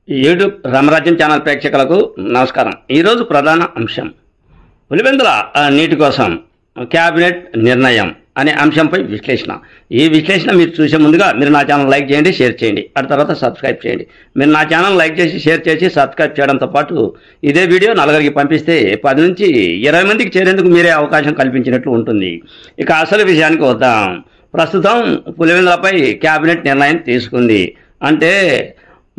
YouTube రామరాజ్యం channel ప్రేక్షకులకు నమస్కారం. ఈరోజు ప్రధాన అంశం పులివెందుల నీటి కోసం క్యాబినెట్ నిర్ణయం అనే అంశంపై విశ్లేషణ. ఈ విశ్లేషణ మీరు చూసే ముందుగా మీరు నా ఛానల్ లైక్ చేయండి, షేర్ చేయండి, ఆ తర్వాత సబ్స్క్రైబ్ చేయండి. మీరు నా ఛానల్ లైక్ చేసి షేర్ చేసి సబ్స్క్రైబ్ చేయడంతో పాటు ఇదే వీడియో నలుగురికి పంపిస్తే 10 నుంచి 20 మందికి చేరేందుకు మీరే అవకాశం కల్పించినట్లు ఉంటుంది. ఇక అసలు విషయానికి వద్దాం. ప్రస్తుతం పులివెందులపై క్యాబినెట్ నిర్ణయం తీసుకుంది. అంటే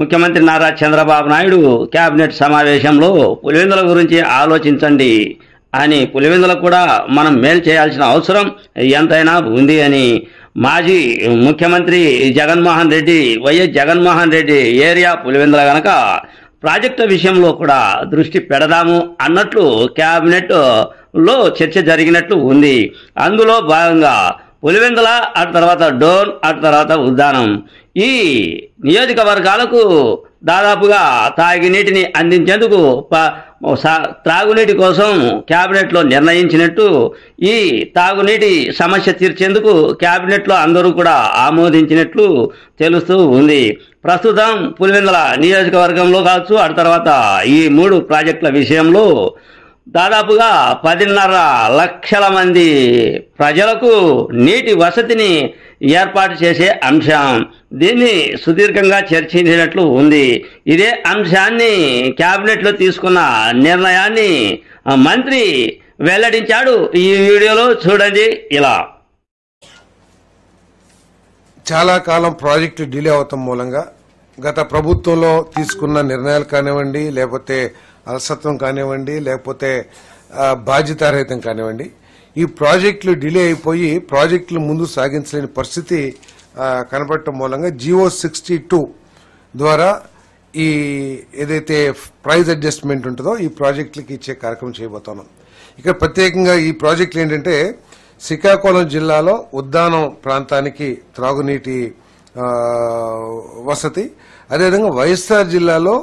ముఖ్యమంత్రి నారా చంద్రబాబు నాయుడు క్యాబినెట్ సమావేశంలో పులివెందుల గురించి ఆలోచించండి అని, పులివెందులకు కూడా మనం మేలు చేయాల్సిన అవసరం ఎంతైనా ఉంది అని మాజీ ముఖ్యమంత్రి జగన్మోహన్ రెడ్డి, వైఎస్ జగన్మోహన్ రెడ్డి ఏరియా పులివెందుల గనక ప్రాజెక్టు విషయంలో కూడా దృష్టి పెడదాము అన్నట్లు క్యాబినెట్లో చర్చ జరిగినట్లు ఉంది. అందులో భాగంగా పులివెందుల, ఆ తర్వాత డోన్, ఆ తర్వాత ఉద్దానం, ఈ నియోజకవర్గాలకు దాదాపుగా తాగునీటిని అందించేందుకు త్రాగునీటి కోసం క్యాబినెట్లో నిర్ణయించినట్టు, ఈ తాగునీటి సమస్య తీర్చేందుకు క్యాబినెట్లో అందరూ కూడా ఆమోదించినట్లు తెలుస్తూ ఉంది. ప్రస్తుతం పులివెందుల నియోజకవర్గంలో కావచ్చు, ఆ తర్వాత ఈ 3 ప్రాజెక్టుల విషయంలో దాదాపుగా 10.5 లక్షల మంది ప్రజలకు నీటి వసతిని ఏర్పాటు చేసే అంశం. దీన్ని సుదీర్ఘంగా చర్చించినట్లు ఉంది. ఇదే అంశాన్ని క్యాబినెట్లో తీసుకున్న నిర్ణయాన్ని మంత్రి వెల్లడించాడు. ఈ వీడియోలో చూడండి. ఇలా చాలా కాలం ప్రాజెక్టు డిలే అవటం మూలంగా గత ప్రభుత్వంలో తీసుకున్న నిర్ణయాలు కానివ్వండి, లేకపోతే అలసత్వం కానివ్వండి, లేకపోతే బాధ్యతారహితం కానివ్వండి, ఈ ప్రాజెక్టులు డిలే అయిపోయి ప్రాజెక్టులు ముందు సాగించలేని పరిస్థితి కనపడటం మూలంగా జియో 62 ద్వారా ఈ ఏదైతే ప్రైజ్ అడ్జస్ట్మెంట్ ఉంటుందో ఈ ప్రాజెక్టులకి ఇచ్చే కార్యక్రమం చేయబోతున్నాం. ఇక్కడ ప్రత్యేకంగా ఈ ప్రాజెక్టులు ఏంటంటే శ్రీకాకుళం జిల్లాలో ఉద్దానం ప్రాంతానికి త్రాగునీటి వసతి, అదేవిధంగా వైఎస్ఆర్ జిల్లాలో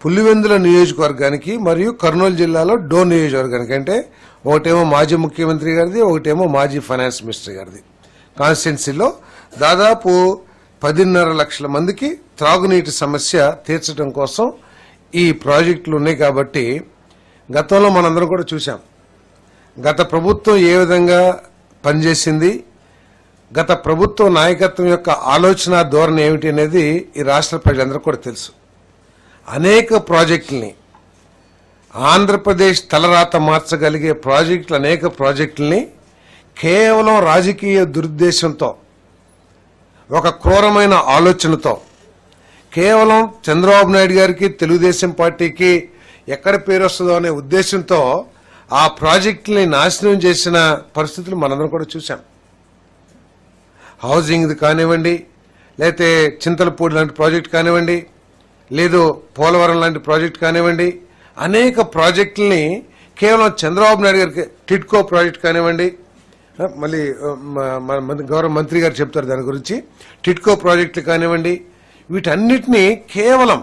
పులివెందుల నియోజకవర్గానికి మరియు కర్నూలు జిల్లాలో డోన్ నియోజకవర్గానికి, అంటే ఒకటేమో మాజీ ముఖ్యమంత్రి గారిది, ఒకటేమో మాజీ ఫైనాన్స్ మినిస్టర్ గారిది కాన్స్టిట్యున్సీలో దాదాపు 10.5 లక్షల మందికి త్రాగునీటి సమస్య తీర్చడం కోసం ఈ ప్రాజెక్టులు ఉన్నాయి. కాబట్టి గతంలో మనందరం కూడా చూసాం గత ప్రభుత్వం ఏ విధంగా పనిచేసింది, గత ప్రభుత్వ నాయకత్వం యొక్క ఆలోచన ధోరణి ఏమిటి అనేది ఈ రాష్ట్ర ప్రజలందరూ కూడా తెలుసు. అనేక ప్రాజెక్టుల్ని ఆంధ్రప్రదేశ్ తలరాత మార్చగలిగే ప్రాజెక్టులు, అనేక ప్రాజెక్టుల్ని కేవలం రాజకీయ దురుద్దేశంతో, ఒక క్రూరమైన ఆలోచనతో, కేవలం చంద్రబాబు నాయుడు గారికి తెలుగుదేశం పార్టీకి ఎక్కడ పేరు వస్తుందో అనే ఉద్దేశంతో ఆ ప్రాజెక్టుల్ని నాశనం చేసిన పరిస్థితులు మనందరం కూడా చూసాం. హౌసింగ్ కానివ్వండి, లేకపోతే చింతలపూడి లాంటి ప్రాజెక్టు కానివ్వండి, లేదు పోలవరం లాంటి ప్రాజెక్టు కానివ్వండి, అనేక ప్రాజెక్టుల్ని కేవలం చంద్రబాబు నాయుడు గారికి, టిడ్కో ప్రాజెక్టు కానివ్వండి, మళ్ళీ గౌరవ మంత్రి గారు చెప్తారు దాని గురించి, టిడ్కో ప్రాజెక్టులు కానివ్వండి, వీటన్నిటినీ కేవలం